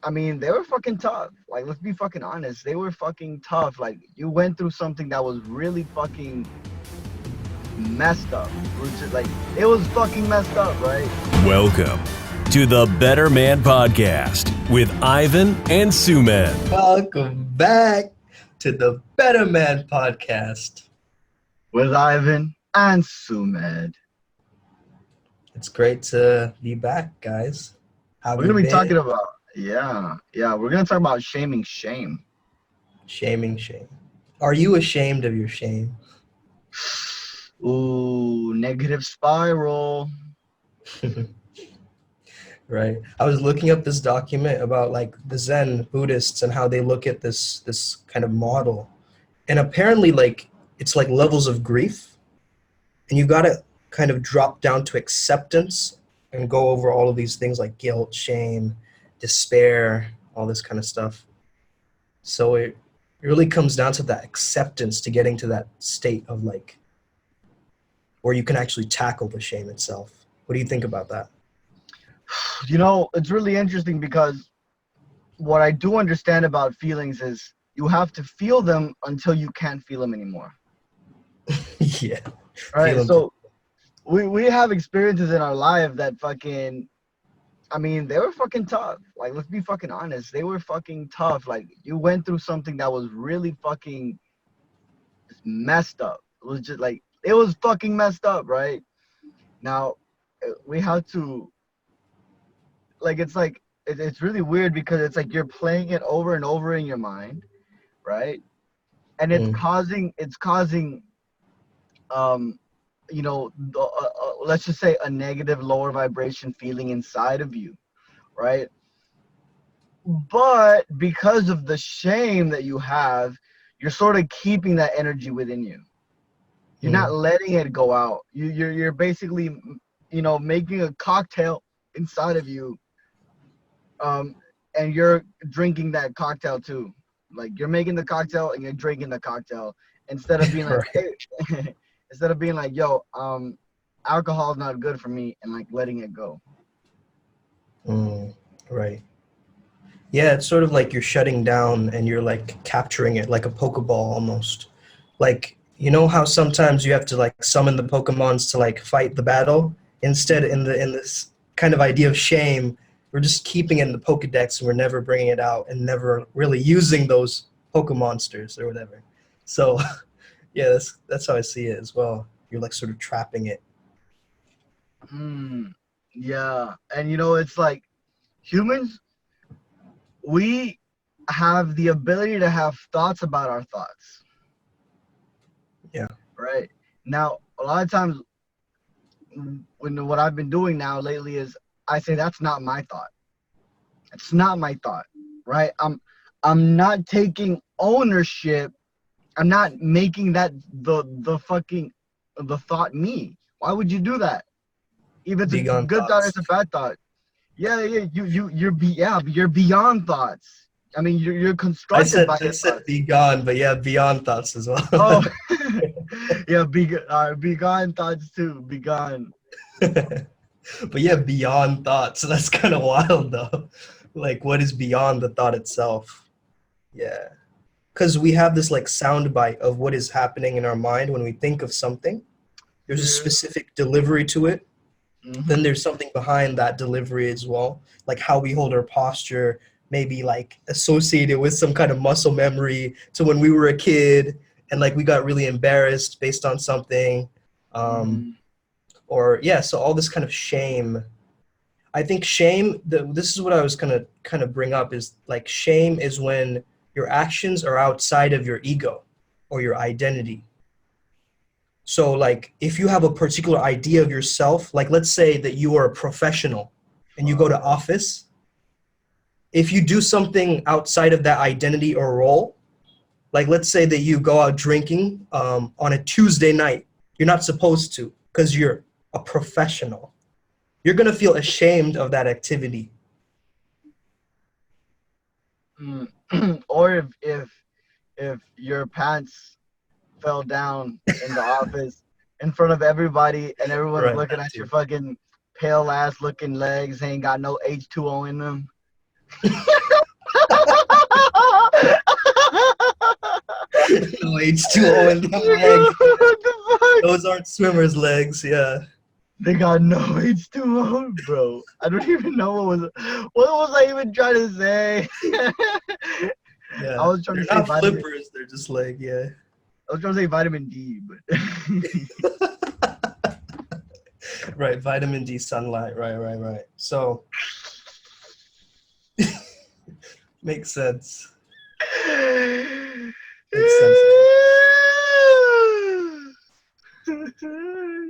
I mean, they were fucking tough. Like, let's be fucking honest. They were fucking tough. Like, you went through something that was really fucking messed up. It was fucking messed up, right? Welcome to the Better Man Podcast with Ivan and Sumed. Welcome back to the Better Man Podcast. With Ivan and Sumed. It's great to be back, guys. How We're have going to you be been? talking about, we're going to talk about shaming shame. Shaming shame. Are you ashamed of your shame? Ooh, negative spiral. Right. I was looking up this document about like the Zen Buddhists and how they look at this kind of model. And apparently like it's like levels of grief. And you got to kind of drop down to acceptance and go over all of these things like guilt, shame, despair, all this kind of stuff. So it really comes down to that acceptance to getting to that state of like where you can actually tackle the shame itself. What do you think about that? You know, it's really interesting because what I do understand about feelings is you have to feel them until you can't feel them anymore. Yeah. All right, Feel 'em. so we have experiences in our life that fucking, I mean, they were fucking tough. Like, let's be fucking honest. They were fucking tough. Like, you went through something that was really fucking messed up. It was just like, it was fucking messed up, right? Now, we have to, it's really weird because it's like you're playing it over and over in your mind, right? And it's causing, you know, let's just say a negative lower vibration feeling inside of you, right? But because of the shame that you have, you're sort of keeping that energy within you. You're not letting it go out. You're basically, you know, making a cocktail inside of you, and you're drinking that cocktail too. Like, you're making the cocktail and you're drinking the cocktail instead of being like, Right. hey, instead of being like, yo, alcohol is not good for me, and like letting it go. Right. Yeah, it's sort of like you're shutting down and you're like capturing it like a Pokeball almost. Like, you know how sometimes you have to like summon the Pokemons to like fight the battle? Instead, in this kind of idea of shame, we're just keeping it in the Pokedex and we're never bringing it out and never really using those Pokemonsters or whatever. So, yeah, that's how I see it as well. You're like sort of trapping it. Yeah, and you know, it's like humans, we have the ability to have thoughts about our thoughts. Yeah. Right. Now, a lot of times, when what I've been doing now lately is I say that's not my thought. It's not my thought. Right. I'm not taking ownership. I'm not making that the thought me. Why would you do that? If it's a Beyond good thought, thoughts. it's a bad thought. Yeah, you're beyond thoughts. I mean, you're constructed by I your said thoughts. be gone, but yeah, beyond thoughts as well. Oh, yeah, be gone thoughts too. Be gone. But yeah, beyond thoughts. So that's kind of wild though. Like what is beyond the thought itself? Yeah. Because we have this like soundbite of what is happening in our mind when we think of something. There's a Yeah. specific delivery to it. Then Mm-hmm. there's something behind that delivery as well. Like how we hold our posture, maybe like associated with some kind of muscle memory to when we were a kid and like we got really embarrassed based on something. Um, Mm. or yeah, so all this kind of shame. I think shame, this is what I was gonna kind of bring up is like shame is when your actions are outside of your ego or your identity. So like if you have a particular idea of yourself, like let's say that you are a professional and you go to Fuck. office, if you do something outside of that identity or role, like let's say that you go out drinking on a Tuesday night, you're not supposed to because you're a professional. You're gonna feel ashamed of that activity. Mm. Or if your pants fell down in the office in front of everybody and everyone's Right, looking that at your too. fucking pale ass looking legs, ain't got no H2O in them. No H2O in them legs. What the fuck? Those aren't swimmers' legs. Yeah. They got no H2O, bro. I don't even know what was I even trying to say. I Yeah. was trying to They're say not vitamin. flippers. They're just like, yeah. I was trying to say vitamin D, but Right. Vitamin D, sunlight. Right. So makes sense. Makes sense.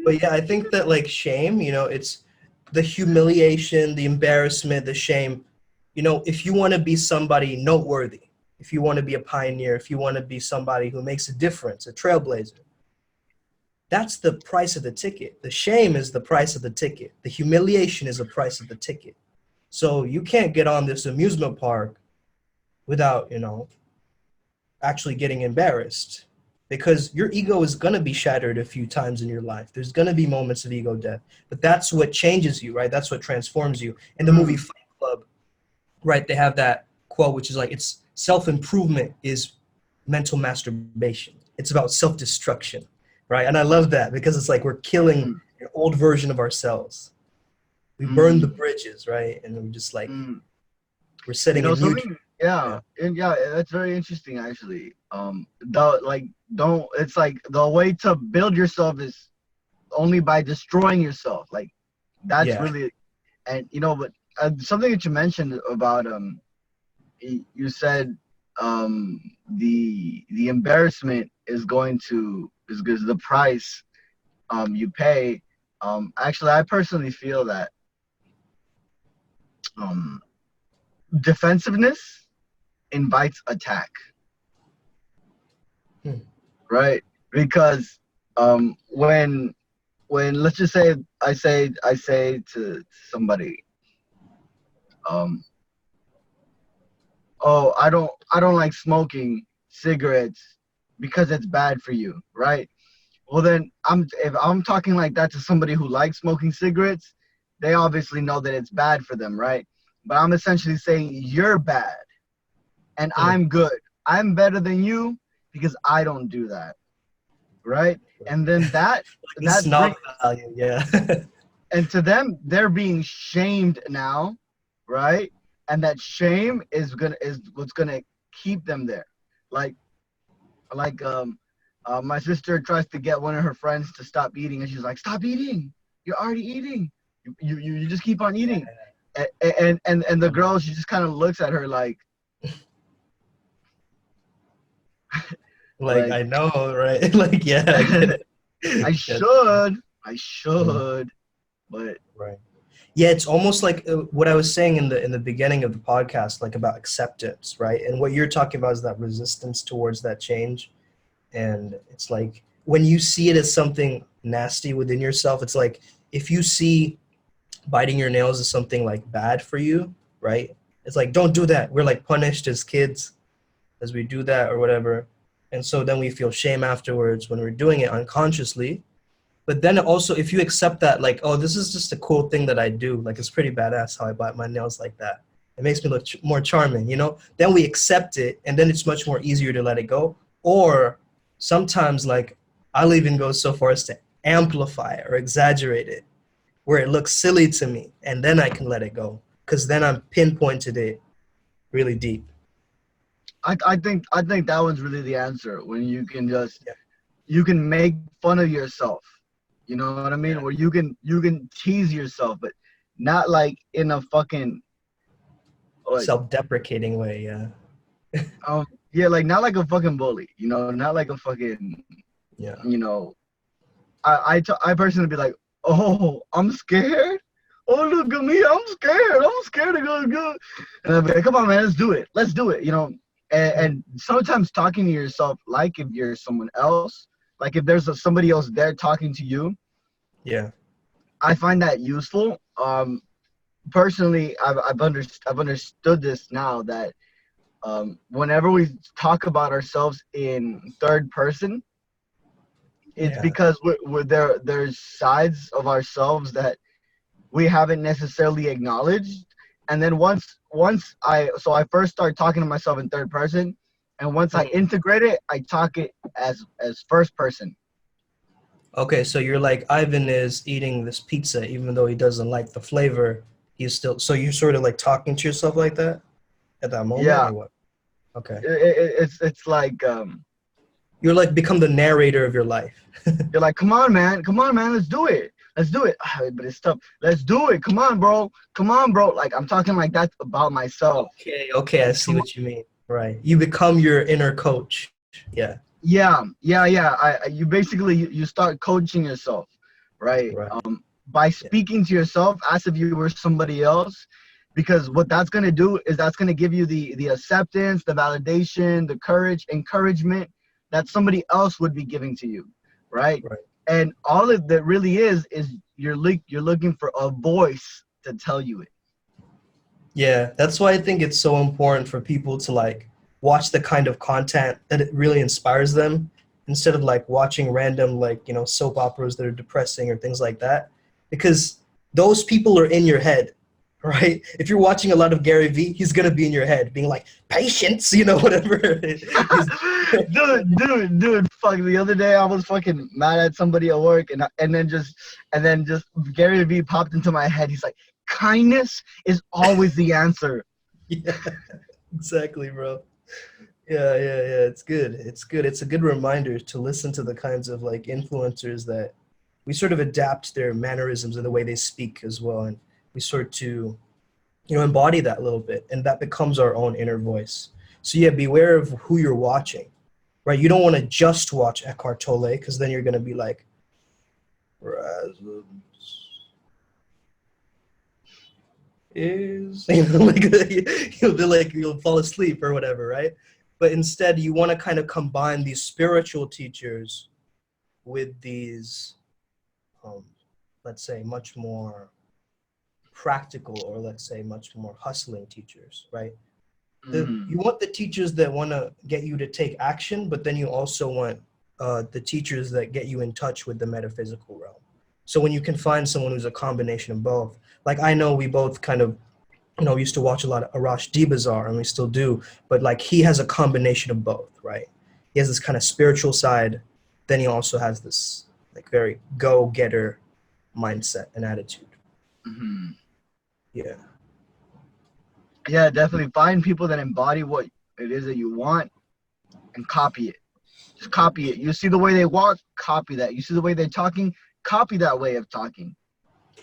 But yeah, I think that like shame, it's the humiliation, the embarrassment, the shame. If you want to be somebody noteworthy, if you want to be a pioneer, if you want to be somebody who makes a difference, a trailblazer, that's the price of the ticket. The shame is the price of the ticket. The humiliation is the price of the ticket. So you can't get on this amusement park without, actually getting embarrassed, because your ego is going to be shattered a few times in your life. There's going to be moments of ego death, but that's what changes you, right? That's what transforms you. In the movie Fight Club, right, they have that quote, which is like, it's self-improvement is mental masturbation. It's about self-destruction, right? And I love that because it's like we're killing Mm, an old version of ourselves. We burn the mm, bridges, right? And we're just like, mm. we're setting a new. Something. Yeah. Yeah, and yeah, that's very interesting actually. Don't. It's like the way to build yourself is only by destroying yourself. Like that's Yeah. really, and but something that you mentioned about you said the embarrassment is the price you pay. Actually, I personally feel that um defensiveness invites attack, Hmm. right? Because when let's just say I say to somebody, um oh, I don't like smoking cigarettes because it's bad for you, right? Well then, if I'm talking like that to somebody who likes smoking cigarettes, they obviously know that it's bad for them, right? But I'm essentially saying you're bad and Hmm. I'm good. I'm better than you because I don't do that, right? And then that Like the that snob brings value, yeah. and to them they're being shamed now, right? And that shame is what's gonna keep them there. Like my sister tries to get one of her friends to stop eating, and she's like, "Stop eating! You're already eating. You just keep on eating." And the girl, she just kind of looks at her Like, like I know, right? Like, yeah, I get it. I Yeah. should, I Mm, should, but right. Yeah, it's almost like what I was saying in the beginning of the podcast, like about acceptance, right? And what you're talking about is that resistance towards that change. And it's like when you see it as something nasty within yourself, it's like if you see biting your nails as something like bad for you, right? It's like, don't do that. We're like punished as kids as we do that or whatever. And so then we feel shame afterwards when we're doing it unconsciously. But then also, if you accept that, like, oh, this is just a cool thing that I do, like, it's pretty badass how I bite my nails like that. It makes me look more charming, Then we accept it, and then it's much more easier to let it go. Or sometimes, like, I'll even go so far as to amplify it or exaggerate it, where it looks silly to me, and then I can let it go, because then I'm pinpointed it really deep. I think that one's really the answer when Yeah, you can make fun of yourself. You know what I mean? yeah. Where you can tease yourself, but not like in a fucking like Self-deprecating way, yeah. yeah, like not like a fucking bully. Not like a fucking Yeah. you know. I personally be like, oh, I'm scared. Oh, look at me, I'm scared. I'm scared to go. And I'll be like, come on, man, let's do it. Let's do it. And sometimes talking to yourself, like if you're someone else, like if there's somebody else there talking to you, Yeah. I find that useful. Personally, I've understood this now that whenever we talk about ourselves in third person, it's Yeah. because there's sides of ourselves that we haven't necessarily acknowledged, and then I first start talking to myself in third person, and once I Mm. integrate it, I talk it as first person. Okay, so you're like Ivan is eating this pizza even though he doesn't like the flavor. He's still so you're sort of like talking to yourself like that at that moment, Yeah, or what? Okay. it's like You're like become the narrator of your life. you're like, come on, man, let's do it. But it's tough. Let's do it. Come on, bro. Like I'm talking like that about myself. Okay, okay, I see Come on. what you mean. Right. You become your inner coach. Yeah. Yeah. You basically you start coaching yourself, right? Right. By Yeah. speaking to yourself as if you were somebody else, because what that's gonna do is that's gonna give you the acceptance, the validation, the courage, encouragement that somebody else would be giving to you, right? Right. And all of that really is you're looking for a voice to tell you it. Yeah, that's why I think it's so important for people to like watch the kind of content that it really inspires them instead of like watching random like, soap operas that are depressing or things like that. Because those people are in your head, right? If you're watching a lot of Gary Vee, he's gonna be in your head being like, patience, whatever. He's Dude, fuck. The other day I was fucking mad at somebody at work, and then just Gary Vee popped into my head. He's like, kindness is always the answer. yeah, exactly, bro. Yeah. It's good. It's good. It's a good reminder to listen to the kinds of like influencers that we sort of adapt their mannerisms and the way they speak as well. And we sort to, embody that a little bit. And that becomes our own inner voice. So yeah, beware of who you're watching, right? You don't want to just watch Eckhart Tolle because then you're going to be like, is like you'll be like you'll fall asleep or whatever, right? But instead you want to kind of combine these spiritual teachers with these um, let's say much more practical or let's say much more hustling teachers, right? Mm, You want the teachers that want to get you to take action, but then you also want the teachers that get you in touch with the metaphysical realm. So when you can find someone who's a combination of both, like I know we both kind of we used to watch a lot of Arash Dibazar, and we still do, but like he has a combination of both, right? He has this kind of spiritual side, then he also has this like very go-getter mindset and attitude. mhm. Yeah. Yeah, definitely find people that embody what it is that you want and copy it. Just copy it. You see the way they walk, copy that. You see the way they're talking, copy that way of talking.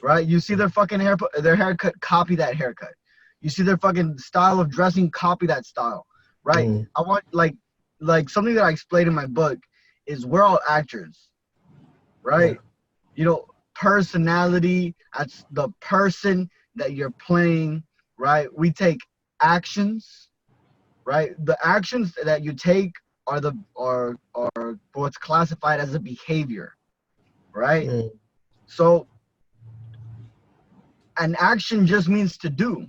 Right? You see their fucking their haircut, copy that haircut. You see their fucking style of dressing, copy that style. Right? Mm, I want like something that I explained in my book is we're all actors, yeah. right? You know, personality, that's the person that you're playing, right? We take actions, right? The actions that you take are what's classified as a behavior, right? Mm, So an action just means to do.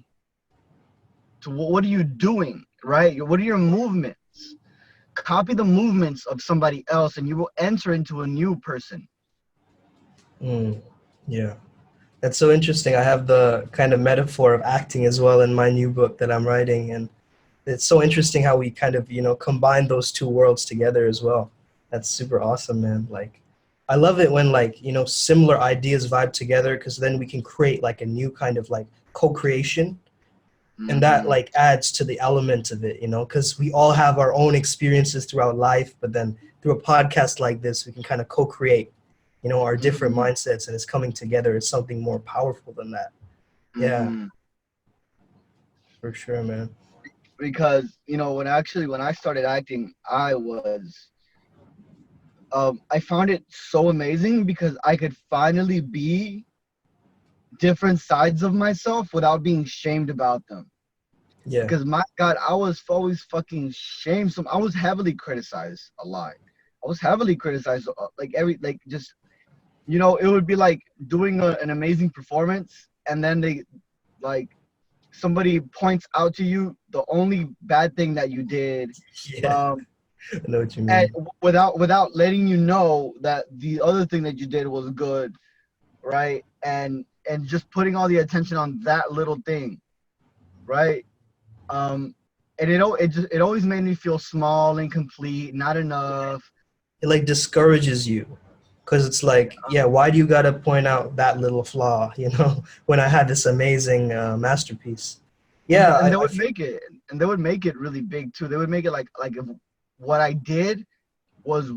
So what are you doing, right? What are your movements? Copy the movements of somebody else, and you will enter into a new person. mm, yeah. That's so interesting. I have the kind of metaphor of acting as well in my new book that I'm writing, and it's so interesting how we kind of combine those two worlds together as well. That's super awesome, man. Like I love it when like similar ideas vibe together because then we can create like a new kind of like co-creation, and that Mm-hmm. like adds to the element of it, because we all have our own experiences throughout life, but then through a podcast like this we can kind of co-create our different Mm-hmm. mindsets, and it's coming together. It's something more powerful than that. Yeah, Mm-hmm. for sure, man. Because when I started acting, I found it so amazing because I could finally be different sides of myself without being shamed about them. Yeah. Because my God, I was always fucking shamed. I was heavily criticized a lot. I was heavily criticized, like just it would be like doing an amazing performance, and then they like somebody points out to you the only bad thing that you did, Yeah, um, I know what you and mean. without letting you know that the other thing that you did was good, right? And just putting all the attention on that little thing, right? And it always made me feel small, incomplete, not enough. It like discourages you because it's like, yeah, why do you got to point out that little flaw, when I had this amazing masterpiece? And Yeah, they would make it, and they would make it really big too. They would make it like if what I did was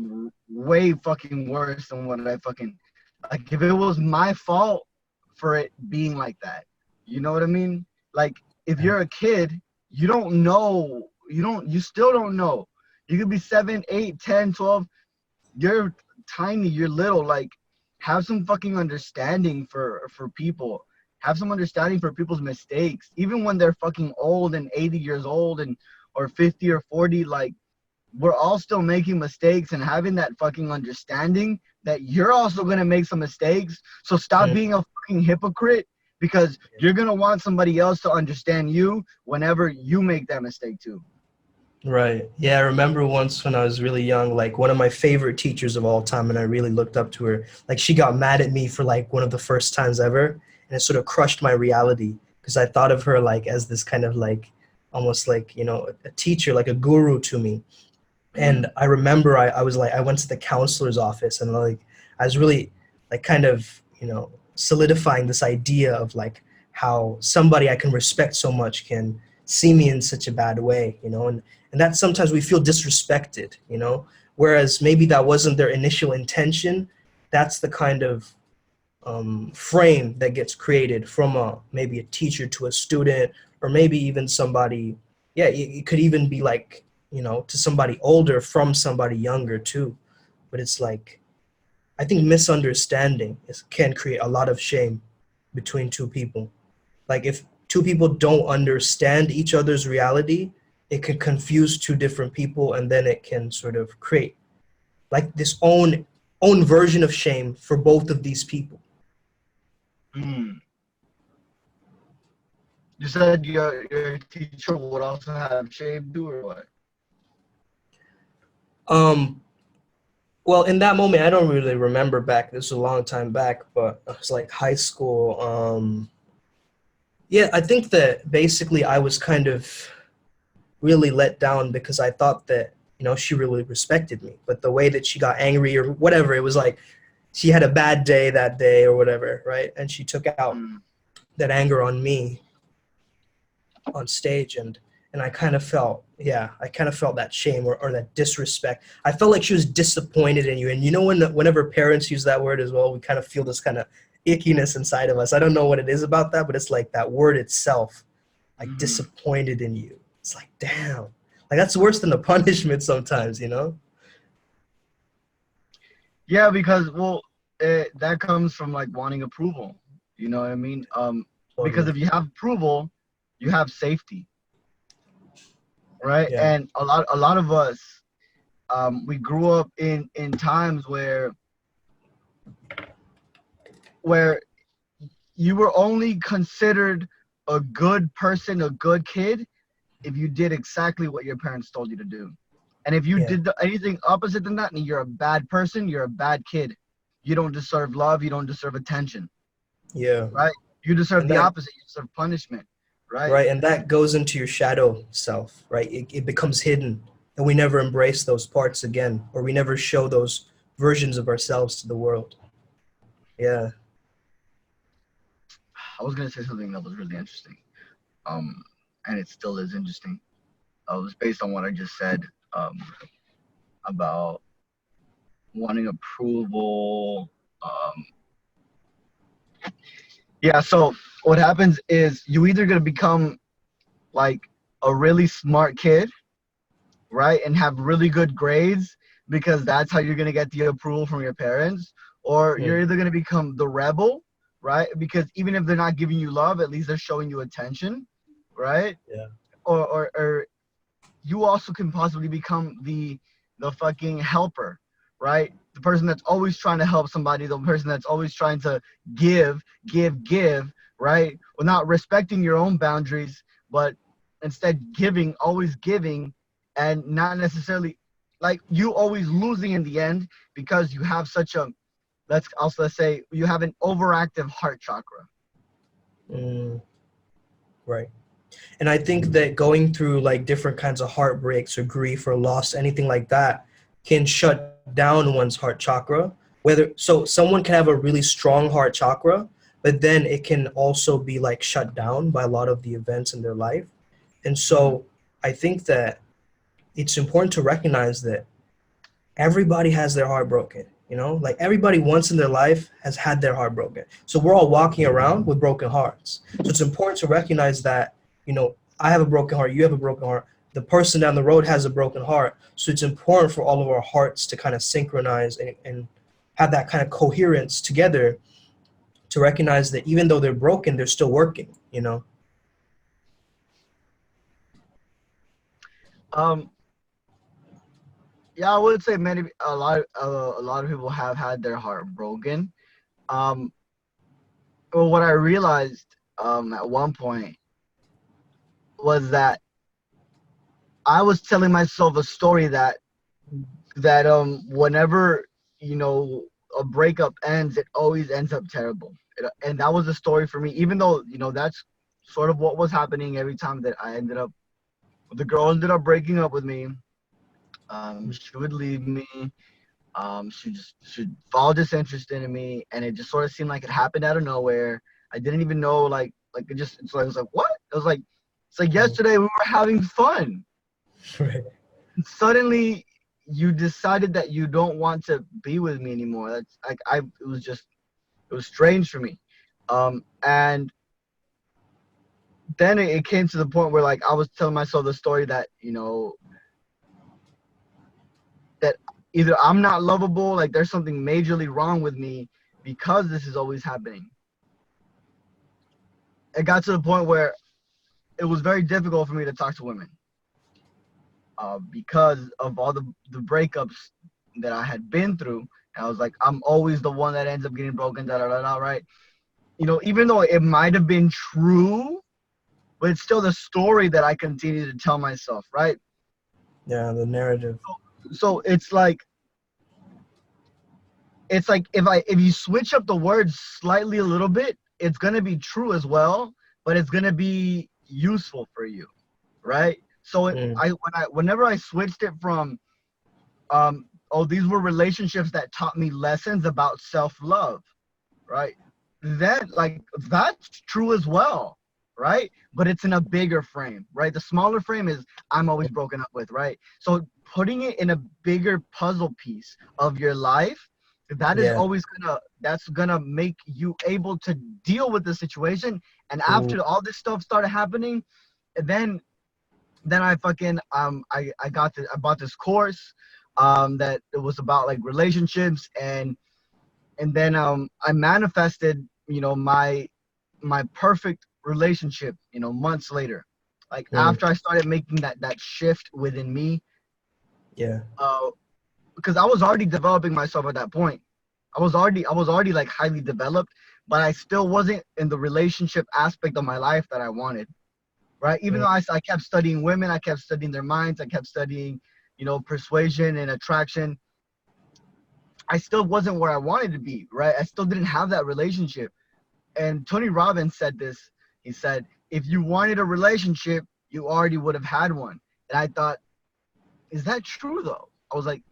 way fucking worse than what I fucking like. If it was my fault for it being like that, you know what I mean? Like if you're a kid, you don't know, you still don't know. You could be 7, 8, 10, 12. You're tiny, you're little. Like have some fucking understanding for people. Have some understanding for people's mistakes, even when they're fucking old and 80 years old and or 50 or 40. Like we're all still making mistakes, and having that fucking understanding that you're also going to make some mistakes. So stop Mm, being a fucking hypocrite, because you're going to want somebody else to understand you whenever you make that mistake too. right. Yeah, I remember once when I was really young, like one of my favorite teachers of all time, and I really looked up to her. Like she got mad at me for like one of the first times ever, and it sort of crushed my reality because I thought of her like as this kind of like almost like, a teacher, like a guru to me. And Mm. I remember I was like, I went to the counselor's office and like, I was really like kind of, solidifying this idea of like how somebody I can respect so much can see me in such a bad way, and that sometimes we feel disrespected, whereas maybe that wasn't their initial intention. That's the kind of frame that gets created from maybe a teacher to a student, or maybe even somebody, yeah, it could even be like, to somebody older from somebody younger too. But it's like, I think misunderstanding can create a lot of shame between two people. Like if two people don't understand each other's reality, it can confuse two different people, and then it can sort of create like this own version of shame for both of these people. Mm. You said your teacher would also have shame too, or what? Um, well, in that moment, I don't really remember back. This was a long time back, but it was like high school. Yeah, I think that basically I was kind of really let down because I thought that, she really respected me. But the way that she got angry or whatever, it was like she had a bad day that day or whatever, right? And she took out Mm. that anger on me on stage, and I kind of felt, yeah, I kind of felt that shame or that disrespect. I felt like she was disappointed in you. And whenever parents use that word as well, we kind of feel this kind of ickiness inside of us. I don't know what it is about that, but it's like that word itself, like Mm-hmm. disappointed in you. It's like, damn, like that's worse than a punishment sometimes. Yeah, because well, that comes from like wanting approval. You know what I mean? Because Totally. if you have approval, you have safety, right? Yeah. And a lot of us, we grew up in times where you were only considered a good person, a good kid, if you did exactly what your parents told you to do. And if you Yeah. did anything opposite than that, and you're a bad person, you're a bad kid. You don't deserve love. You don't deserve attention, Yeah. right? You deserve And the that, opposite. You deserve punishment, right? right. And that goes into your shadow self, right? It becomes hidden, and we never embrace those parts again, or we never show those versions of ourselves to the world. Yeah. I was gonna say something that was really interesting, um, and it still is interesting. It was based on what I just said, um, about wanting approval. Yeah. So what happens is you either gonna become like a really smart kid, right, and have really good grades, because that's how you're going to get the approval from your parents, or you're Mm, either going to become the rebel, right, because even if they're not giving you love, at least they're showing you attention, right, yeah. or you also can possibly become the fucking helper, right, the person that's always trying to help somebody, the person that's always trying to give, right, without respecting your own boundaries, but instead giving, always giving, and not necessarily, like, you always losing in the end, because you have such a, let's say you have an overactive heart chakra. Mm, right. And I think that going through like different kinds of heartbreaks or grief or loss, anything like that, can shut down one's heart chakra. Whether so someone can have a really strong heart chakra, but then it can also be like shut down by a lot of the events in their life. And Mhm. so I think that it's important to recognize that everybody has their heart broken, you know, like everybody once in their life has had their heart broken. So we're all walking around with broken hearts. So it's important to recognize that, you know, I have a broken heart, you have a broken heart, the person down the road has a broken heart. So it's important for all of our hearts to kind of synchronize and have that kind of coherence together, to recognize that even though they're broken, they're still working, you know. Um, yeah, I would say a lot of people have had their heart broken. Um, well, what I realized at one point was that I was telling myself a story that whenever you know a breakup ends, it always ends up terrible. And that was the story for me, even though that's sort of what was happening every time that the girl ended up breaking up with me. She would leave me. She fall disinterested in me, and it just sort of seemed like it happened out of nowhere. I didn't even know, it was like what? It was like it's like Mm. yesterday we were having fun. Right. And suddenly you decided that you don't want to be with me anymore. That's like it was strange for me. And then it came to the point where like I was telling myself the story that that either I'm not lovable, like there's something majorly wrong with me because this is always happening. It got to the point where it was very difficult for me to talk to women because of all the breakups that I had been through. And I was like, I'm always the one that ends up getting broken, da da da da, right? Even though it might have been true, but it's still the story that I continue to tell myself, right? Yeah, the narrative. So it's like if you switch up the words slightly a little bit, it's gonna be true as well, but it's gonna be useful for you, right? So Mm. whenever I switched it from oh, these were relationships that taught me lessons about self-love, right? Then like that's true as well, right? But it's in a bigger frame, right? The smaller frame is I'm always broken up with, right? So putting it in a bigger puzzle piece of your life, Yeah. that's gonna make you able to deal with the situation. And Ooh. after all this stuff started happening, then I bought this course that it was about like relationships, and then I manifested my perfect relationship months later, like Mm. after I started making that shift within me, Yeah. uh because I was already developing myself at that point. I was already like highly developed, but I still wasn't in the relationship aspect of my life that I wanted, right? Even Mm. though I kept studying women, I kept studying their minds, I kept studying persuasion and attraction, I still wasn't where I wanted to be, right? I still didn't have that relationship. And Tony Robbins said this. He said, if you wanted a relationship, you already would have had one. And I thought, is that true though? I was like,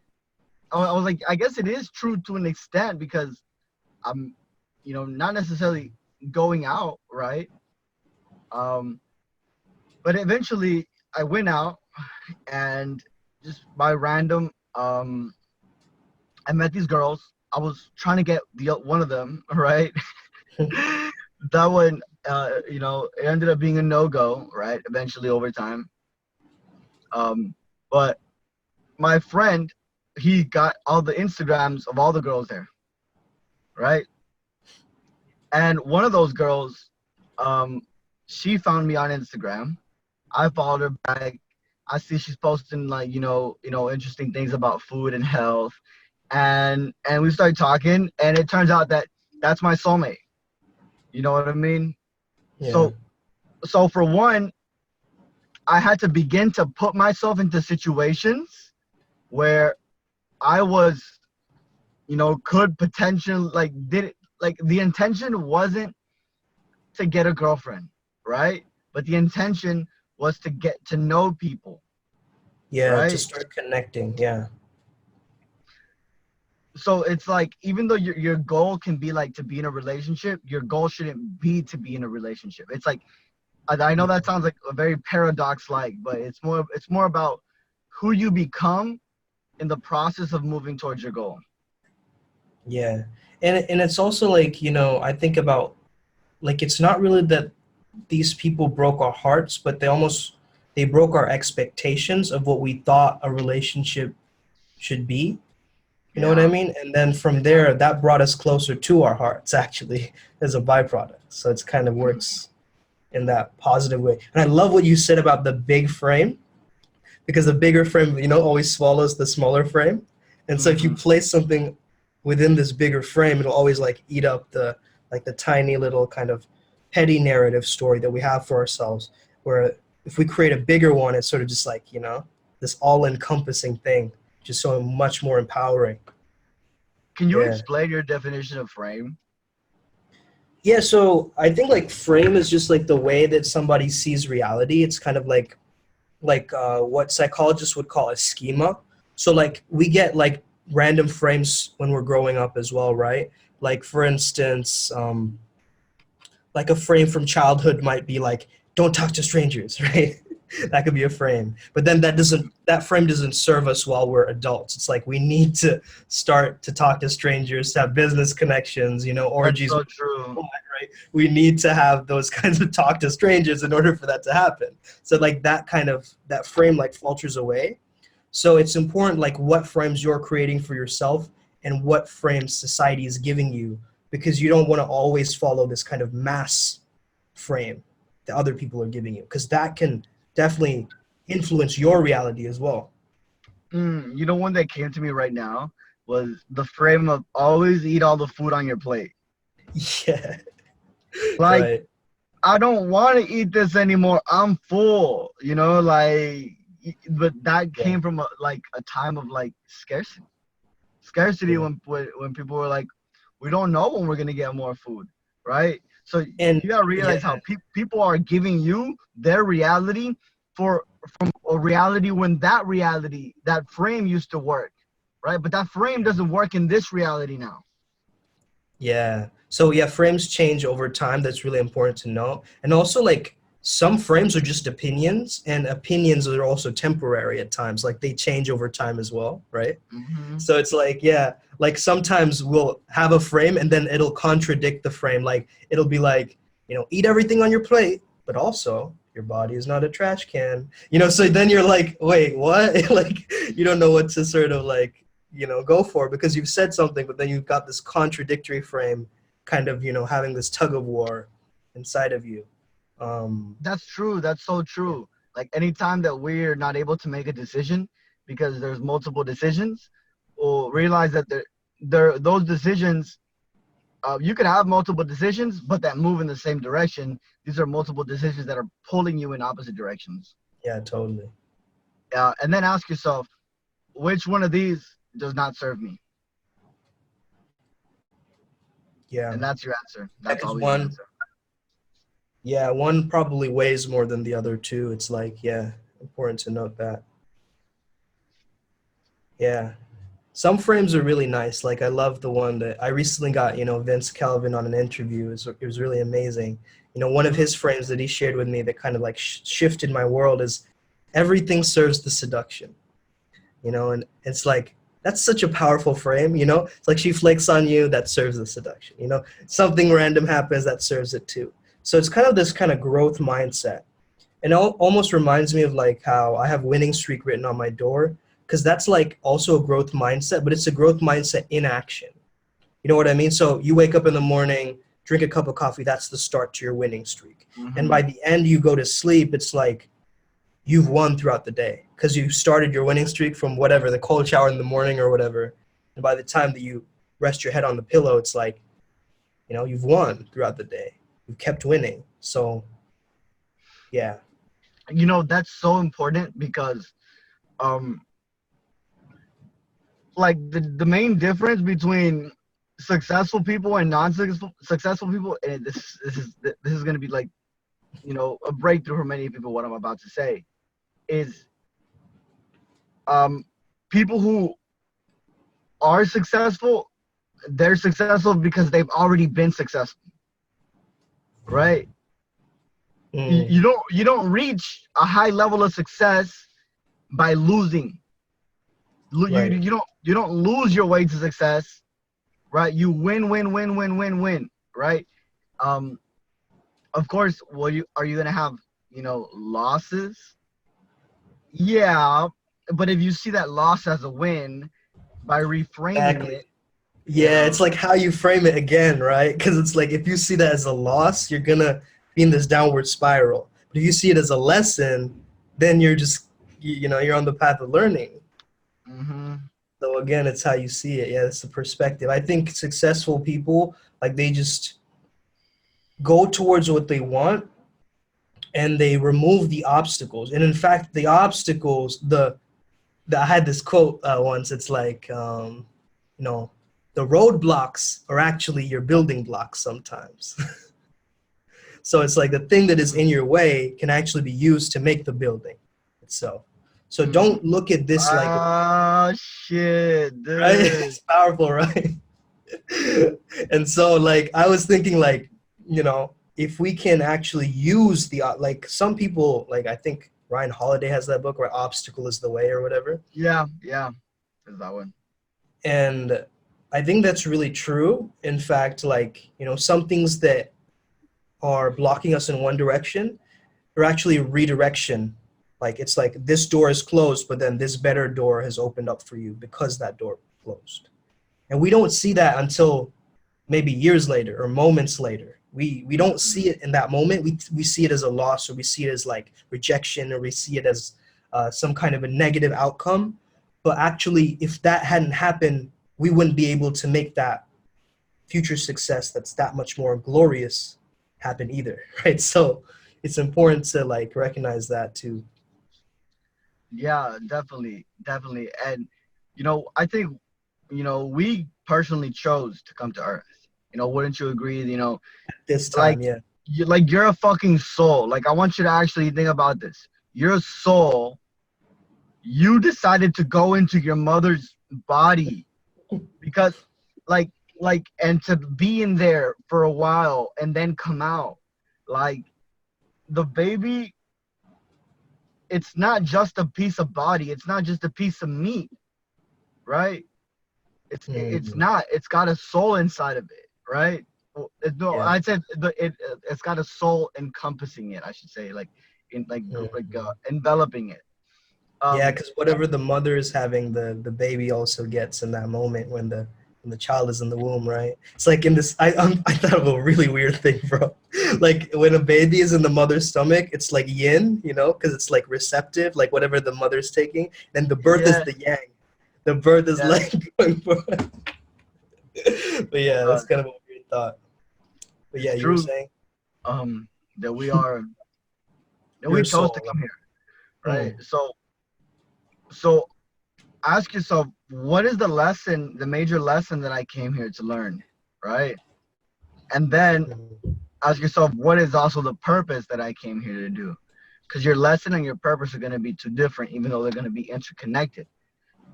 I guess it is true to an extent because I'm, not necessarily going out, right? Um, but eventually I went out and just by random, I met these girls. I was trying to get one of them, right? That one, it ended up being a no-go, right? Eventually over time. But my friend, he got all the Instagrams of all the girls there, right? And one of those girls, um, she found me on Instagram. I followed her back. I see she's posting like, interesting things about food and health. And we started talking, and it turns out that that's my soulmate. You know what I mean? Yeah. So for one, I had to begin to put myself into situations where I was, could potentially like did it like the intention wasn't to get a girlfriend, right? but the intention was to get to know people, Yeah, to right? start connecting. Yeah. So it's like, even though your goal can be like to be in a relationship, your goal shouldn't be to be in a relationship. It's like, I know that sounds like a very paradox like, but it's more about who you become in the process of moving towards your goal. Yeah. And it's also like, I think about, like, it's not really that these people broke our hearts, but they broke our expectations of what we thought a relationship should be. You know what I Yeah. mean? And then from there, that brought us closer to our hearts, actually, as a byproduct. So it's kind of works in that positive way. And I love what you said about the big frame, because the bigger frame, always swallows the smaller frame. And so if you Hmm. place something within this bigger frame, it'll always like eat up the tiny little kind of petty narrative story that we have for ourselves. Where if we create a bigger one, it's sort of just like, this all-encompassing thing, just so much more empowering. Can you Yeah. explain your definition of frame? Yeah, so I think like frame is just like the way that somebody sees reality. It's kind of like what psychologists would call a schema. So like we get like random frames when we're growing up as well, right? Like for instance, like a frame from childhood might be like, don't talk to strangers, right? That could be a frame. But then that frame doesn't serve us while we're adults. It's like we need to start to talk to strangers, to have business connections, That's orgies, so true. right? We need to have those kinds of talk to strangers in order for that to happen. So like that frame like falters away. So it's important like what frames you're creating for yourself and what frames society is giving you, because you don't want to always follow this kind of mass frame that other people are giving you, because that can definitely influence your reality as well. One that came to me right now was the frame of always eat all the food on your plate. Yeah. Like, Right. I don't want to eat this anymore. I'm full, like, but that Yeah. came from a time of like scarcity Yeah. when people were like, we don't know when we're gonna get more food, right? So And you gotta yeah, realize how people are giving you their reality for from a reality when that frame used to work, right? But that frame doesn't work in this reality now. yeah. So yeah, frames change over time. That's really important to know. And also like some frames are just opinions, and opinions are also temporary at times. Like they change over time as well, right? Hmm. So it's like, yeah, like sometimes we'll have a frame and then it'll contradict the frame. Like it'll be like, eat everything on your plate, but also your body is not a trash can. So then you're like, wait, what? Like you don't know what to sort of like, go for, because you've said something, but then you've got this contradictory frame kind of, having this tug of war inside of you. Um, That's true. That's so yeah, true. Like, anytime that we're not able to make a decision because there's multiple decisions, or realize that those decisions, you could have multiple decisions, but that move in the same direction. These are multiple decisions that are pulling you in opposite directions. yeah, totally. And then ask yourself, which one of these does not serve me? Yeah. And that's your answer. Yeah, That's because always your one, answer. yeah, one probably weighs more than the other two. It's like, yeah, important to note that. Yeah. Some frames are really nice. Like I love the one that I recently got, Vince Kelvin on an interview. It was really amazing. One of Hmm. his frames that he shared with me that kind of like shifted my world is everything serves the seduction, and it's like, that's such a powerful frame, It's like she flakes on you, that serves the seduction, Something random happens, that serves it too. So it's kind of this kind of growth mindset. And it almost reminds me of like how I have winning streak written on my door, because that's like also a growth mindset, but it's a growth mindset in action. You know what I mean? So you wake up in the morning, drink a cup of coffee, that's the start to your winning streak. And Hmm. by the end you go to sleep, it's like you've won throughout the day, because you started your winning streak from whatever, the cold shower in the morning or whatever. And by the time that you rest your head on the pillow, it's like, you've won throughout the day. You've kept winning. So yeah. That's so important because, um, like, the main difference between successful people and non-successful people, and this is going to be like a breakthrough for many people. What I'm about to say is, people who are successful, they're successful because they've already been successful, right? Mm, You don't reach a high level of success by losing. right. You don't lose your way to success, right? You win, win, win, win, win, win, right? Um, of course, are you gonna have losses? Yeah, but if you see that loss as a win by reframing Exactly. it, you Yeah, know, it's like how you frame it again, right? Because it's like if you see that as a loss, you're gonna be in this downward spiral. But if you see it as a lesson, then you're just you're on the path of learning. hmm So again, it's how you see it. Yeah, it's the perspective. I think successful people, like, they just go towards what they want and they remove the obstacles. And in fact, the obstacles, the I had this quote once. It's like, you know, the roadblocks are actually your building blocks sometimes. So it's like the thing that is in your way can actually be used to make the building itself. So mm. don't look at this like, Ah, shit, right? dude. It's powerful, right? And so, like, I was thinking, like, if we can actually use like, some people, like, I think Ryan Holiday has that book, where obstacle is the way, or whatever. Yeah, yeah, is that one? And I think that's really true. In fact, like, some things that are blocking us in one direction are actually redirection. Like, it's like this door is closed, but then this better door has opened up for you because that door closed. And we don't see that until maybe years later or moments later. We don't see it in that moment. We see it as a loss, or we see it as like rejection, or we see it as some kind of a negative outcome. But actually, if that hadn't happened, we wouldn't be able to make that future success that's that much more glorious happen either, right? So it's important to, like, recognize that too. Yeah, definitely, definitely. And I think we personally chose to come to Earth. Wouldn't you agree? This Like time, yeah. you're a fucking soul. Like, I want you to actually think about this. You're a soul. You decided to go into your mother's body because, like, and to be in there for a while and then come out. Like, the baby, it's not just a piece of body. It's not just a piece of meat, right? It's Mm, not. It's got a soul inside of it, right? Well, no, yeah. I said it's got a soul encompassing it. I should say, like, Mhm. enveloping it. Yeah, Um, because whatever the mother is having, the baby also gets in that moment when the child is in the womb, right? It's like in this. I thought of a really weird thing, bro. Like, when a baby is in the mother's stomach, it's like yin, because it's like receptive, like whatever the mother's taking. Then the birth is yeah, the yang. The birth is yeah. like going for. But yeah, Uh, that's kind of a weird thought. But yeah, it's you were true. saying That we are that your we chose to soul. come here, right? Mm, So ask yourself, what is the major lesson that I came here to learn, right? And then mm, ask yourself, what is also the purpose that I came here to do? Because your lesson and your purpose are going to be two different, even though they're going to be interconnected.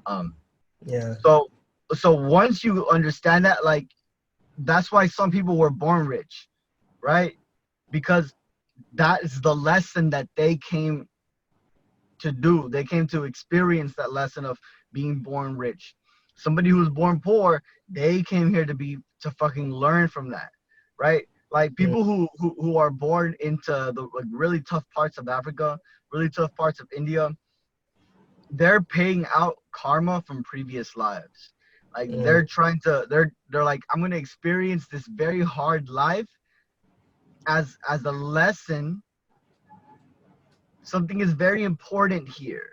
Um, yeah. so so once you understand that, like, that's why some people were born rich, right? Because that is the lesson that they came to do. They came to experience that lesson of being born rich. Somebody who was born poor, they came here to fucking learn from that, right? Like, Mm, people who are born into the, like, really tough parts of Africa, really tough parts of India, they're paying out karma from previous lives. Like, mm, they're like, I'm gonna experience this very hard life as a lesson. Something is very important here.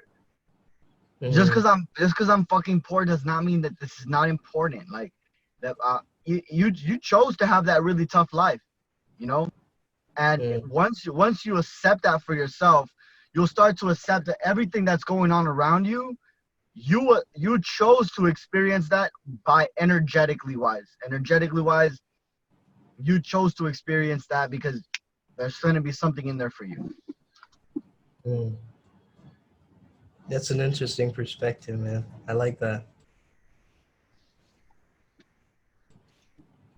mm, Just because I'm fucking poor does not mean that this is not important. Like, that you chose to have that really tough life, you know. And mm, once you accept that for yourself, you'll start to accept that everything that's going on around you, you chose to experience that by energetically wise. Energetically wise, you chose to experience that because there's going to be something in there for you. Mm. That's an interesting perspective, man. I like that.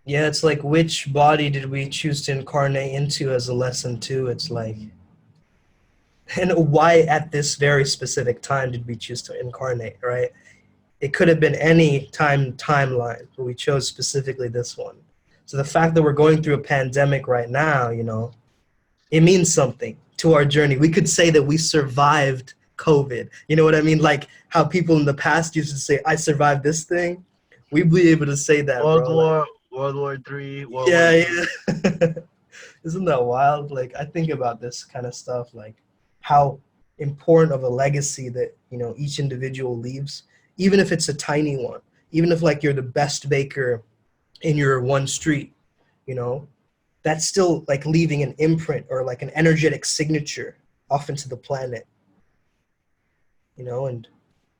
Yeah, it's like which body did we choose to incarnate into as a lesson too? It's like, and why at this very specific time did we choose to incarnate, right? It could have been any timeline, but we chose specifically this one. So the fact that we're going through a pandemic right now, you know, it means something to our journey. We could say that we survived COVID. You know what I mean? Like how people in the past used to say, I survived this thing. We'd be able to say that, World bro. Like, War, World War Three, World War yeah, Two. yeah. Isn't that wild? Like I think about this kind of stuff, like how important of a legacy that, you know, each individual leaves, even if it's a tiny one, even if like you're the best baker in your one street, you know, that's still like leaving an imprint or like an energetic signature off into the planet, you know. And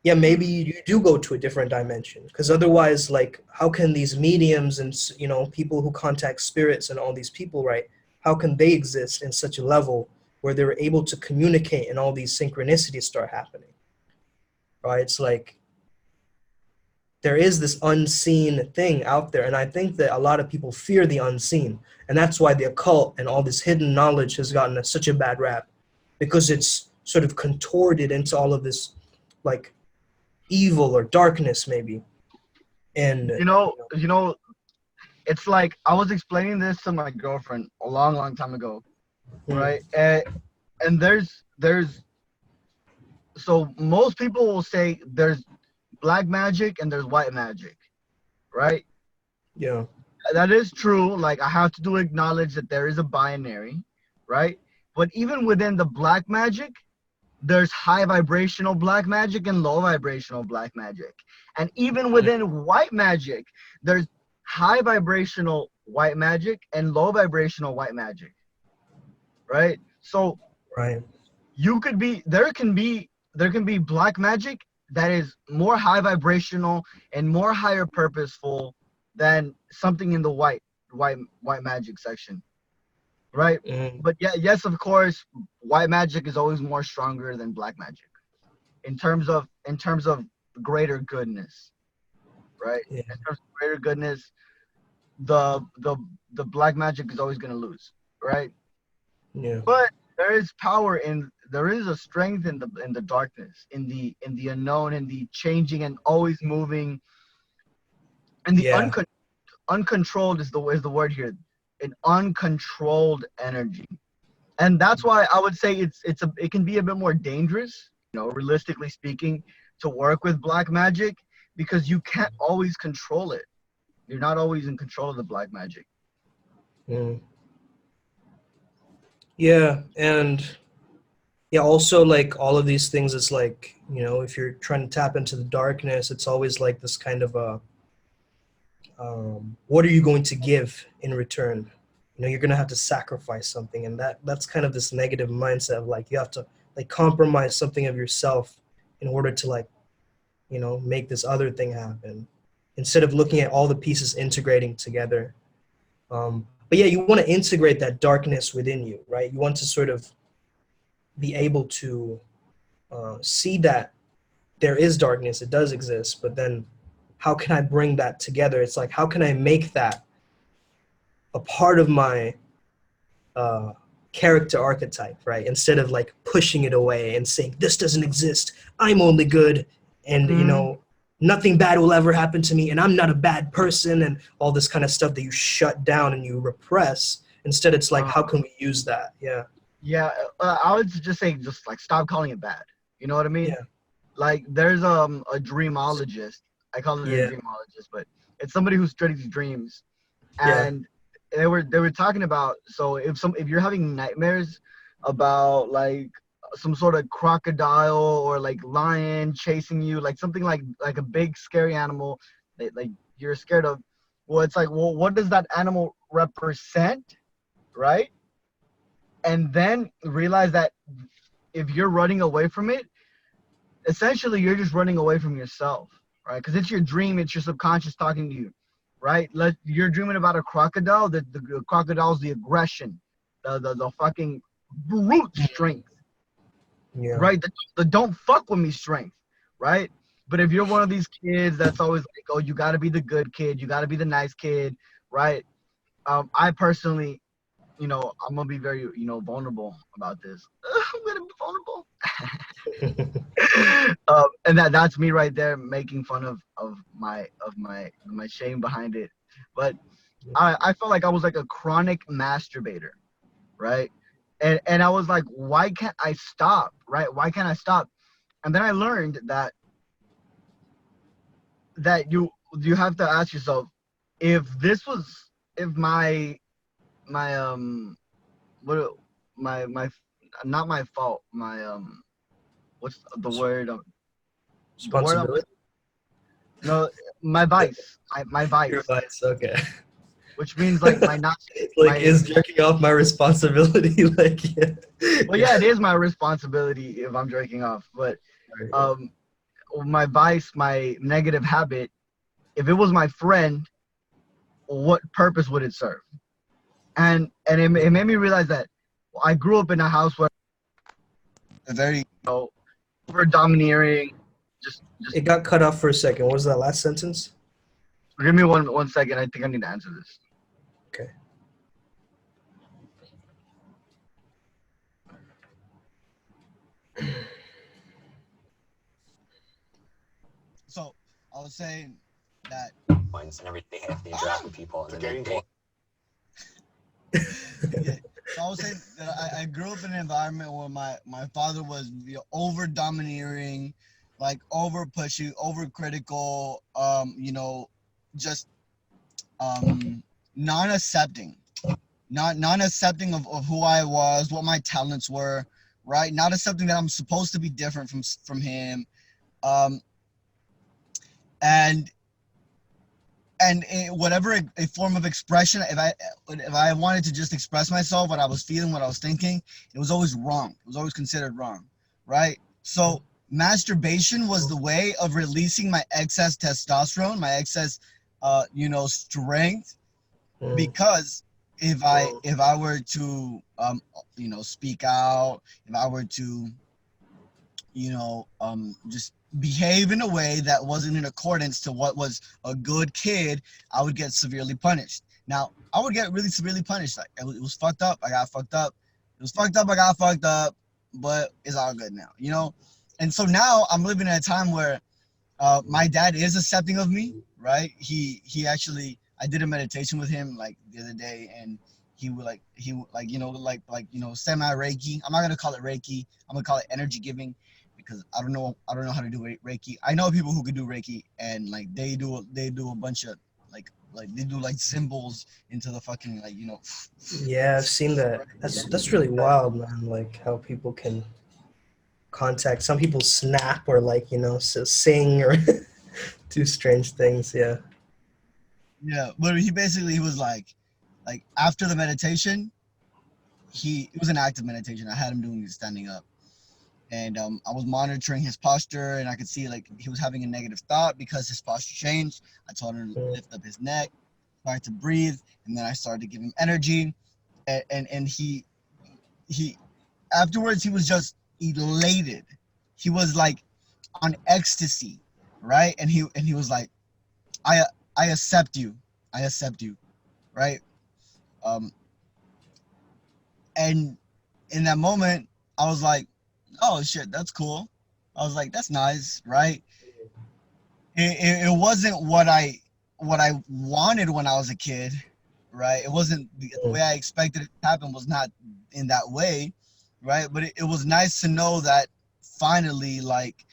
yeah, maybe you do go to a different dimension, because otherwise, like, how can these mediums and, you know, people who contact spirits and all these people, right, how can they exist in such a level where they're able to communicate and all these synchronicities start happening, right? It's like there is this unseen thing out there, and I think that a lot of people fear the unseen, and that's why the occult and all this hidden knowledge has gotten such a bad rap, because it's sort of contorted into all of this like evil or darkness maybe. And You know, it's like I was explaining this to my girlfriend a long, long time ago, mm, right? And there's so most people will say there's black magic and there's white magic, right? yeah, That is true. Like I have to acknowledge that there is a binary, right? But even within the black magic, there's high vibrational black magic and low vibrational black magic. And even mm, within white magic, there's high vibrational white magic and low vibrational white magic, right? So right, you could be there can be black magic that is more high vibrational and more higher purposeful than something in the white magic section, right? mm, But yeah, yes, of course, white magic is always more stronger than black magic in terms of greater goodness, right? yeah, In terms of greater goodness, the the the black magic is always going to lose, right? yeah, But there is a strength in the darkness, in the unknown, in the changing and always moving, and the yeah, uncontrolled is the word here, an uncontrolled energy. And that's why I would say it can be a bit more dangerous, you know, realistically speaking, to work with black magic, because you can't always control it. You're not always in control of the black magic. mm. Yeah. And yeah, also like all of these things, it's like, you know, if you're trying to tap into the darkness, it's always like this kind of a what are you going to give in return? You know, you're gonna have to sacrifice something, and that's kind of this negative mindset of like you have to like compromise something of yourself in order to like, you know, make this other thing happen, instead of looking at all the pieces integrating together. But yeah, you want to integrate that darkness within you, right? You want to sort of be able to see that there is darkness, it does exist, but then how can I bring that together? It's like, how can I make that a part of my uh, character archetype, right? Instead of like pushing it away and saying, this doesn't exist, I'm only good, and, you Mm, know, nothing bad will ever happen to me, and I'm not a bad person, and all this kind of stuff that you shut down and you repress. Instead, it's like, how uh, can we use that? Yeah. yeah, I would just say just like stop calling it bad. You know what I mean? Yeah. Like there's a dreamologist. I call it a Yeah. dreamologist, but it's somebody who studies dreams. Yeah. And they were talking about, so if you're having nightmares about like some sort of crocodile or like lion chasing you, like something like a big scary animal that like you're scared of, well, it's like, well, what does that animal represent, right? And then realize that if you're running away from it, essentially you're just running away from yourself, right? Because it's your dream, it's your subconscious talking to you, right? You're dreaming about a crocodile. The crocodile is the aggression, the fucking brute strength, Yeah. right? The don't fuck with me strength, right? But if you're one of these kids that's always like, oh, you got to be the good kid, you got to be the nice kid, right? I personally, I'm gonna be very, vulnerable about this. I'm gonna be vulnerable. And that's me right there making fun of my shame behind it. But I felt like I was like a chronic masturbator, right? And I was like, why can't I stop? Right? Why can't I stop? And then I learned that you have to ask yourself, if this was if my what my not my fault, my what's the word, the word I'm Responsibility. no my vice, my Your vice, advice. Okay. which means like my not Like, my is jerking off my responsibility? Like, yeah. well, Yeah. yeah, it is my responsibility if I'm jerking off, but Right, yeah. um my vice, my negative habit, if it was my friend, what purpose would it serve? And it made me realize that I grew up in a house where very, over domineering. Just It got cut off for a second. What was that last sentence? give me one second. I think I need to answer this. Okay. So I was saying that And every day I have to interact with people. And then yeah. So I was saying that I grew up in an environment where my father was over domineering, like over pushy, over critical, just non-accepting, not non-accepting of who I was, what my talents were, right? Not accepting that I'm supposed to be different from him, um, and whatever a form of expression, if I wanted to just express myself, what I was feeling, what I was thinking, it was always wrong. It was always considered wrong, right? So masturbation was the way of releasing my excess testosterone, my excess, strength, Mm. because if I were to speak out, if I were to just behave in a way that wasn't in accordance to what was a good kid, I would get severely punished. Now, I would get really severely punished. Like, it was fucked up. I got fucked up. It was fucked up. I got fucked up, but it's all good now. And so now I'm living in a time where my dad is accepting of me, right? He actually, I did a meditation with him like the other day, and he would semi Reiki. I'm not gonna call it Reiki. I'm gonna call it energy giving, because I don't know how to do Reiki. I know people who can do Reiki, and like they do a bunch of like they do like symbols into the fucking Yeah, I've seen that. That's really wild, man. Like how people can contact. Some people snap or like sing or do strange things. Yeah. yeah. But he was like after the meditation, it was an active meditation. I had him doing standing up. And I was monitoring his posture, and I could see like he was having a negative thought because his posture changed. I told him to lift up his neck, start to breathe, and then I started to give him energy. And he afterwards he was just elated. He was like on ecstasy, right? And he was like, I I accept you, I accept you, right? Um, and in that moment, I was like, oh shit, that's cool. I was like, that's nice, right? It wasn't what I wanted when I was a kid, right? It wasn't the way I expected it to happen. Was not in that way, right? But it was nice to know that finally, like,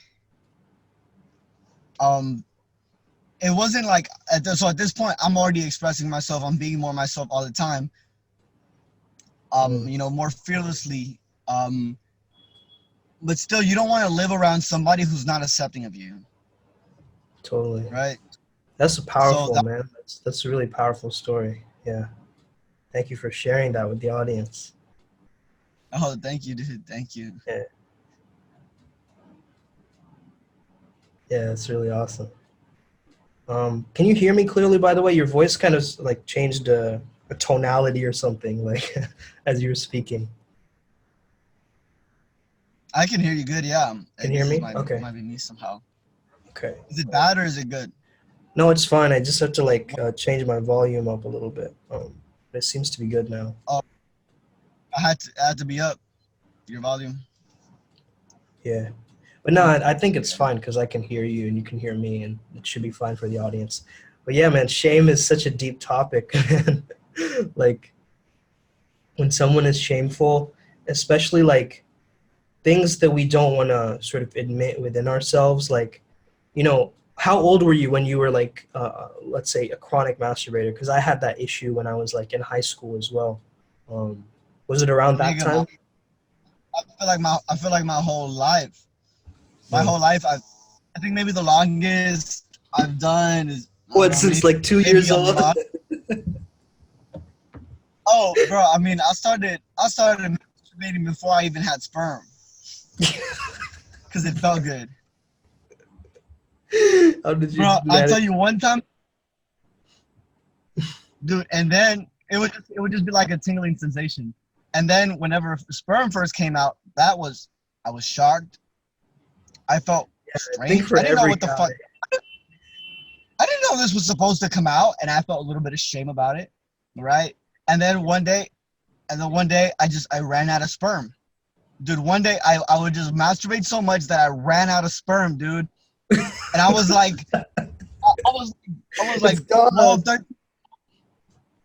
it wasn't like so at this point I'm already expressing myself. I'm being more myself all the time. More fearlessly. But still, you don't want to live around somebody who's not accepting of you, Totally. right? That's a So powerful, man. That's a really powerful story. Yeah. Thank you for sharing that with the audience. oh, thank you, dude. Thank you. Yeah. Yeah, it's really awesome. Can you hear me clearly, by the way? Your voice kind of like changed a tonality or something, like as you were speaking. I can hear you good. Yeah. Can I you hear guess me? Okay. might be me somehow. Okay. Is it bad or is it good? No, it's fine. I just have to like change my volume up a little bit. It seems to be good now. Oh, I had to be up your volume. Yeah. But no, I think it's fine because I can hear you and you can hear me, and it should be fine for the audience. But yeah, man, shame is such a deep topic. Like when someone is shameful, especially like things that we don't want to sort of admit within ourselves, like, you know, how old were you when you were like, let's say, a chronic masturbator? Because I had that issue when I was like in high school as well. Um, was it around that Nigga, time? I feel like my whole life. My Mm. whole life, I think maybe the longest I've done is I don't What, know, since like two maybe years a old? month. Oh, bro, I mean, I started masturbating before I even had sperm because it felt good, How did you bro. I'll tell manage? you one time, dude, and then it would just be like a tingling sensation, and then whenever sperm first came out, I was shocked. I felt I think strange. for I didn't know every what the guy. fuck. I didn't know this was supposed to come out, and I felt a little bit of shame about it, right? And then one day, I ran out of sperm. Dude, one day I would just masturbate so much that I ran out of sperm, dude. And I was like, I was It's like gone. 12, 13.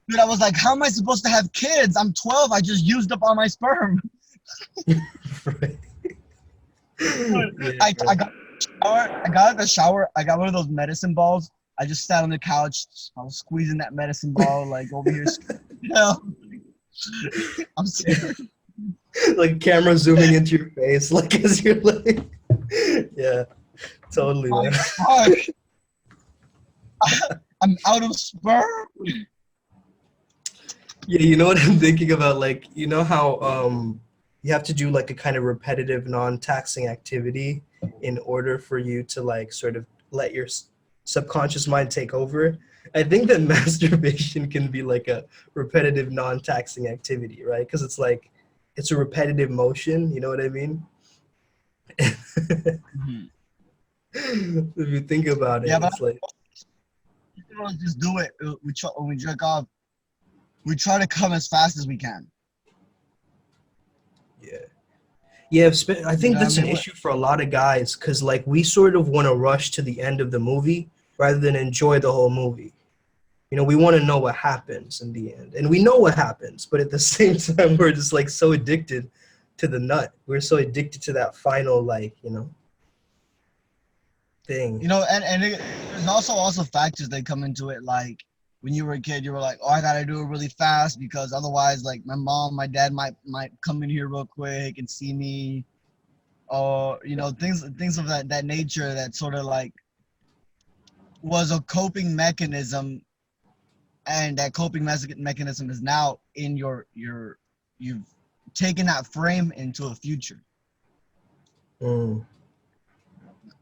Dude, I was like, how am I supposed to have kids? I'm 12. I just used up all my sperm. Right. Yeah, I bro. got I got out of the shower. I got one of those medicine balls. I just sat on the couch. I was squeezing that medicine ball like over here. Hell, I'm serious. Like camera zooming into your face, like as you're like, yeah, totally, Like, man. fuck, I'm out of sperm. Yeah, you know what I'm thinking about? Like, you know how you have to do like a kind of repetitive, non-taxing activity in order for you to like sort of let your subconscious mind take over. I think that masturbation can be like a repetitive, non-taxing activity, right? Because it's like it's a repetitive motion. You know what I mean? Mhm. If you think about it, Yeah, but it's like, people don't just do it. When we jerk off, we try to come as fast as we can. yeah. Yeah, I You think know what I that's an mean? issue for a lot of guys because, like, we sort of want to rush to the end of the movie rather than enjoy the whole movie. You know, we want to know what happens in the end. And we know what happens, but at the same time, we're just, like, so addicted to the nut. We're so addicted to that final, like, you know, thing. You know, there's also factors that come into it. Like when you were a kid, you were like, "Oh, I gotta do it really fast because otherwise, like my mom, my dad might come in here real quick and see me." Or you know, things of that nature that sort of like was a coping mechanism, and that coping mechanism is now in your you've taken that frame into a future. Mm.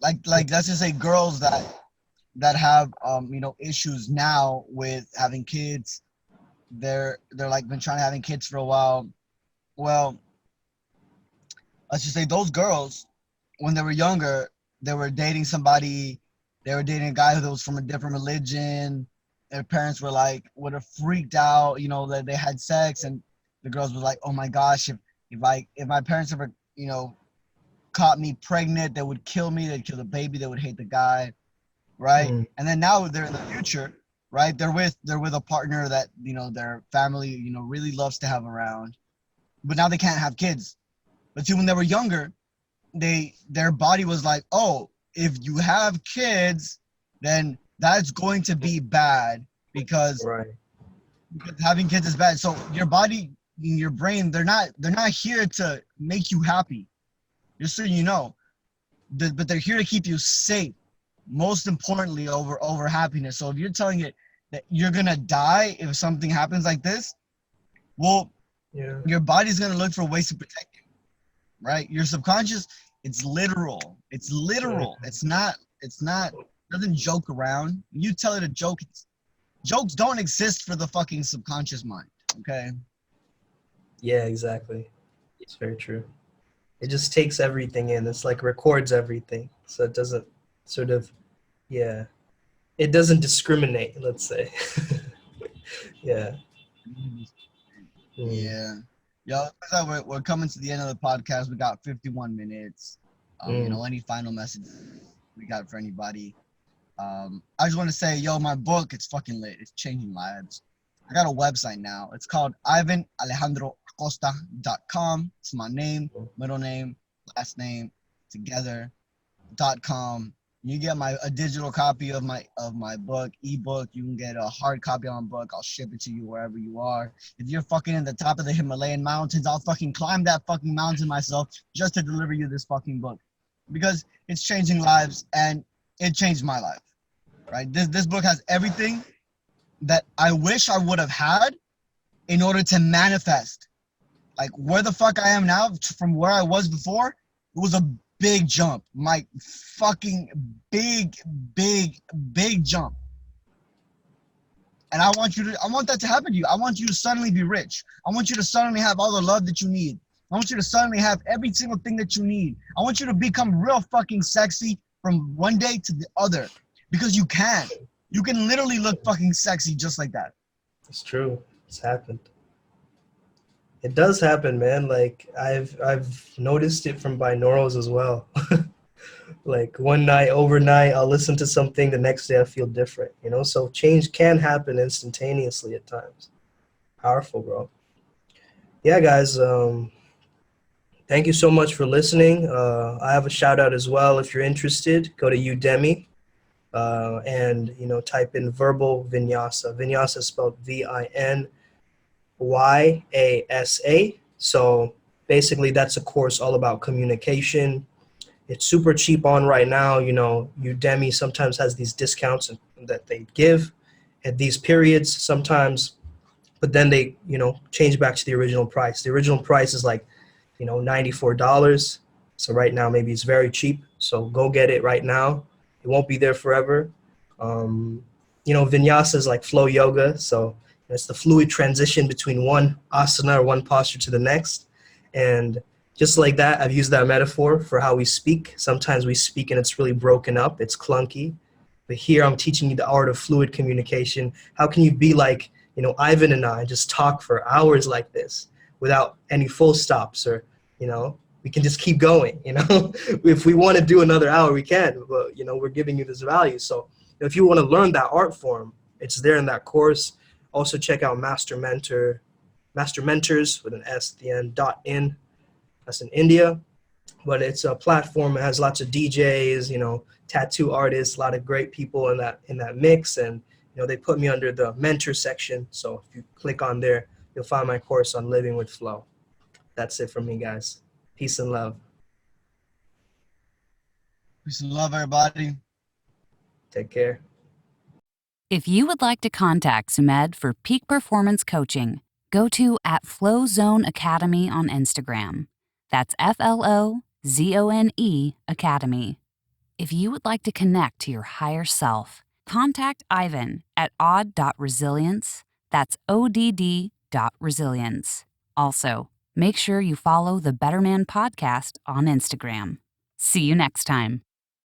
Like let's just say girls that have you know issues now with having kids. They're like been trying to having kids for a while. Well, let's just say those girls when they were younger, they were dating somebody, they were dating a guy who was from a different religion. Their parents were like would have freaked out, you know, that they had sex, and the girls were like, oh my gosh, if my parents ever, you know, caught me pregnant, they would kill me, they'd kill the baby, they would hate the guy, right? Mm. And then now they're in the future, right? They're with a partner that, you know, their family, you know, really loves to have around, but now they can't have kids. But see, when they were younger, their body was like, oh, if you have kids, then that's going to be bad because, Right. because having kids is bad. So your body and your brain, they're not here to make you happy. Just so you know, but they're here to keep you safe. Most importantly, over happiness. So if you're telling it that you're gonna die if something happens like this, well, Yeah. your body's gonna look for ways to protect you, right? Your subconscious, it's literal. It's Yeah. literal. It's not. It doesn't joke around. You tell it a joke, Jokes don't exist for the fucking subconscious mind. Okay. Yeah, exactly. It's very true. It just takes everything in. It's like records everything. So it doesn't sort of, yeah, it doesn't discriminate, let's say. Yeah. Mm, Yeah. Yo, we're coming to the end of the podcast. We got 51 minutes. mm, Any final message we got for anybody? I just want to say, yo, my book, it's fucking lit. It's changing lives. I got a website now. It's called ivanalejandroacosta.com. It's my name, middle name, last name together.com. You get a digital copy of my book, ebook. You can get a hard copy on book. I'll ship it to you wherever you are. If you're fucking in the top of the Himalayan mountains, I'll fucking climb that fucking mountain myself just to deliver you this fucking book, because it's changing lives and it changed my life. Right? This book has everything that I wish I would have had in order to manifest. Like where the fuck I am now from where I was before, it was a big jump. My fucking big, big jump. And I want that to happen to you. I want you to suddenly be rich. I want you to suddenly have all the love that you need. I want you to suddenly have every single thing that you need. I want you to become real fucking sexy from one day to the other, because you can. You can literally look fucking sexy just like that. it's true. It's happened. It does happen, man. Like I've noticed it from binaurals as well. Like one night, overnight, I'll listen to something, the next day I feel different, you know? So change can happen instantaneously at times. Powerful, bro. Yeah, guys, thank you so much for listening. I have a shout out as well. If you're interested, go to Udemy and, you know, type in verbal vinyasa. Vinyasa is spelled Vinyasa. So basically that's a course all about communication. It's super cheap on right now. You know, Udemy sometimes has these discounts that they give at these periods sometimes, but then they, you know, change back to the original price. The original price is like, you know, $94. So right now maybe it's very cheap. So go get it right now. It won't be there forever. You know, vinyasa is like flow yoga. So it's the fluid transition between one asana or one posture to the next. And just like that, I've used that metaphor for how we speak. Sometimes we speak and it's really broken up, it's clunky. But here I'm teaching you the art of fluid communication. How can you be like, you know, Ivan and I just talk for hours like this without any full stops, or, you know, we can just keep going, you know? If we want to do another hour, we can, but, you know, we're giving you this value. So if you want to learn that art form, it's there in that course. Also check out Master Mentors with an S at the end, .in. That's in India, but it's a platform that has lots of DJs, you know, tattoo artists, a lot of great people in that mix. And, you know, they put me under the mentor section. So if you click on there, you'll find my course on living with flow. That's it from me, guys. Peace and love. Peace and love, everybody. Take care. If you would like to contact Sumed for peak performance coaching, go to @FlowZone Academy on Instagram. That's FLOZONE Academy. If you would like to connect to your higher self, contact Ivan at odd.resilience. That's ODD.resilience. Also, make sure you follow the Better Man podcast on Instagram. See you next time.